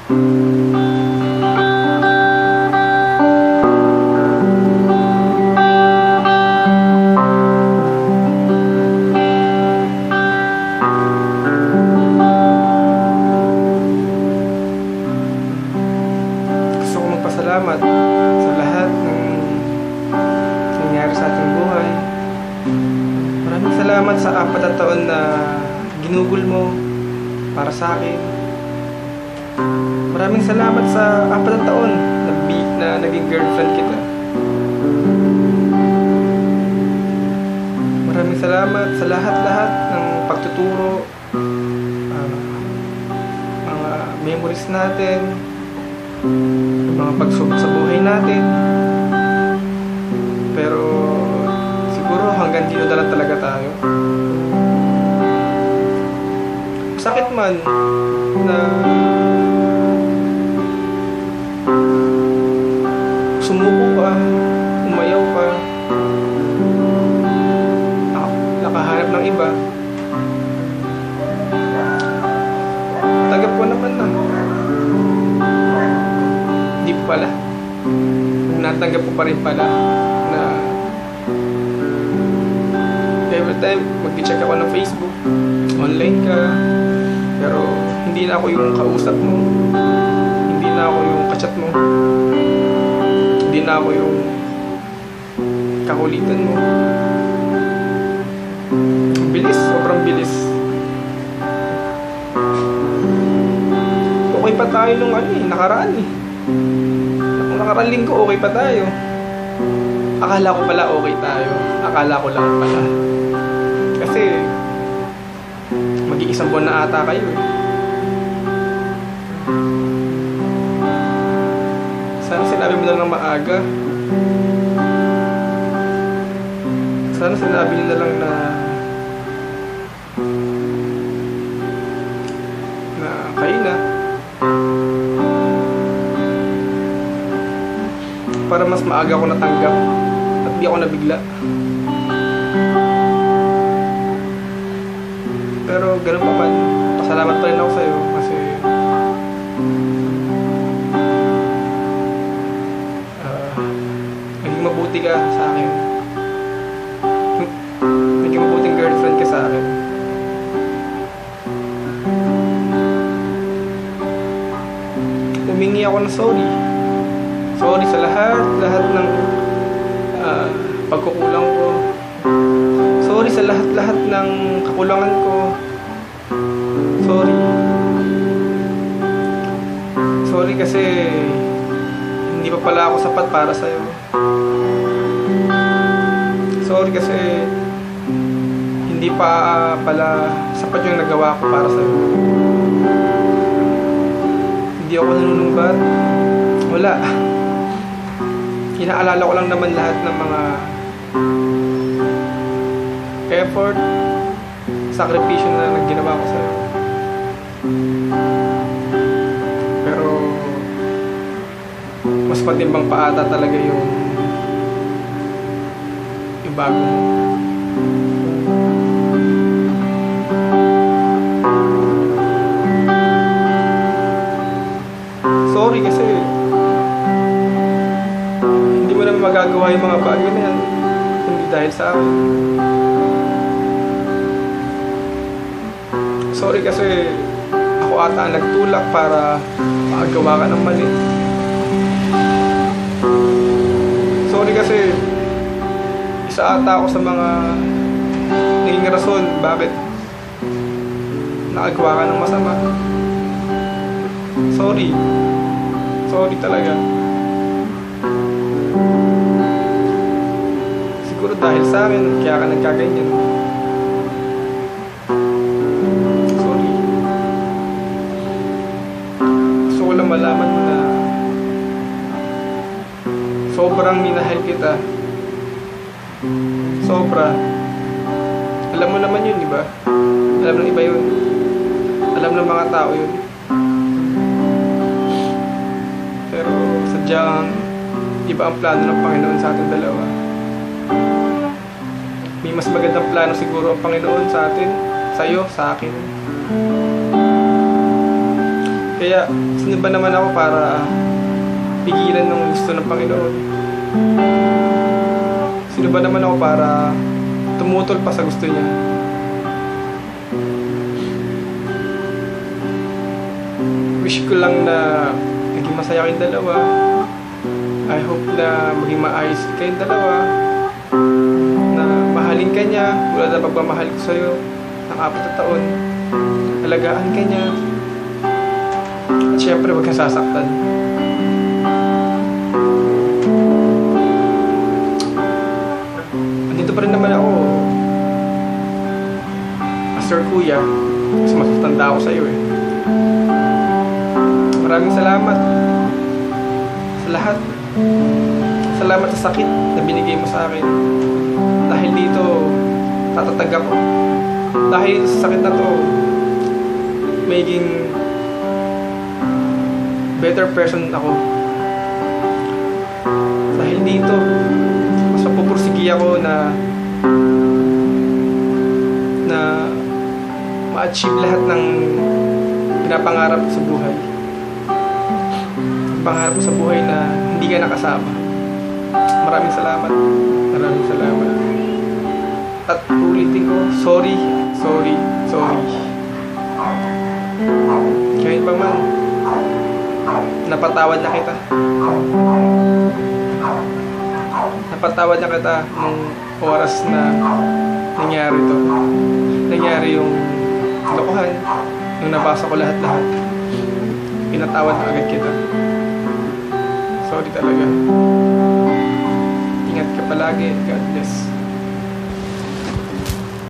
Gusto ko magpasalamat sa lahat ng nangyari sa ating buhay. Maraming salamat sa 4 na taon na ginugol mo para sa akin. Maraming salamat sa 4 na taon na naging girlfriend kita. Maraming salamat sa lahat-lahat ng pagtuturo, mga memories natin, mga pagsubok sa buhay natin. Pero siguro hanggang dito na lang talaga tayo. Sakit man na sumuko ka, umayaw ka, nakahanap ng iba, tanggap ko naman na. Hindi pa pala. Natanggap ko pa rin pala na every time mag-check ako ng Facebook, online ka, pero hindi na ako yung kausap mo, hindi na ako yung kachat mo, hindi na ako yung kakulitan mo. Bilis, sobrang bilis. Okay pa tayo nung nakaraan Nung nakaraan linggo okay pa tayo. Akala ko pala okay tayo. Akala ko lang pala. Kasi mag-iisang buwan na ata kayo Sana sinabi mo na lang maaga. Sana sinabi nyo na lang na kayo na, para mas maaga ako natanggap at di ako nabigla. Pero ganun pa man, pasalamat pa rin ako sa'yo kasi naging mabuti ka sa akin. Naging mabuting girlfriend ka sa akin. Humingi ako ng sorry. Sorry sa lahat ng pagkukulang ko. Sorry sa lahat ng kakulangan ko. Sorry kasi hindi pa pala ako sapat para sa'yo. Sorry kasi hindi pa pala sapat yung nagawa ko para sa'yo. Hindi ako nanunumbat. Wala. Inaalala ko lang naman lahat ng mga effort, sakripisyo na ginawa ko sa'yo. Pero mas matimbang pa ata talaga yung bago mo. Sorry kasi hindi mo naman magagawa yung mga bagay na yan hindi dahil sa akin. Sorry kasi ako ata nagtulak para makagawa ka ng mali. Sorry kasi isa ata ako sa mga naging rason bakit nakagawa ka ng masama. Sorry talaga. Siguro dahil sa akin kaya ka nagkaganyan. Sorry. Gusto ko lang malaman mo na sobrang minahal kita. Sobra. Alam mo naman yun, di ba? Alam ng iba yun. Alam ng mga tao yun. Pero sadyang iba ang plano ng Panginoon sa ating dalawa. May mas magandang plano siguro ang Panginoon sa atin, sa'yo, sa akin. Kaya, sino ba naman ako para pigilan ng gusto ng Panginoon? Sino ba naman ako para tumutol pa sa gusto niya? Wish ko lang na naging masaya kayong dalawa. I hope na maging maayos kayong dalawa. Na mahalin ka niya, wala na pagmamahal ko sa'yo ng 4 na taon. Alagaan ka niya. At syempre, huwag kang sasaktan. Andito pa rin naman ako. Master Kuya. Kasi mas matanda ako sa'yo eh. Maraming salamat sa lahat. Salamat sa sakit na binigay mo sa akin. Dahil dito, tatatag ako. Dahil sa sakit na to, maging better person ako. Dahil dito, mas mapupursigi ako na ma-achieve lahat ng pinapangarap ko sa buhay. Pangarap ko sa buhay na hindi ka nakasama. Maraming salamat. Maraming salamat. At ulitin ko, sorry. Kahit pa man, napatawad na kita. Napatawad na kita nung oras na nangyari to. Nangyari yung lokohan, nung nabasa ko lahat-lahat. Pinatawad na agad kita. Sorry talaga. Ingat ka palagi. God bless.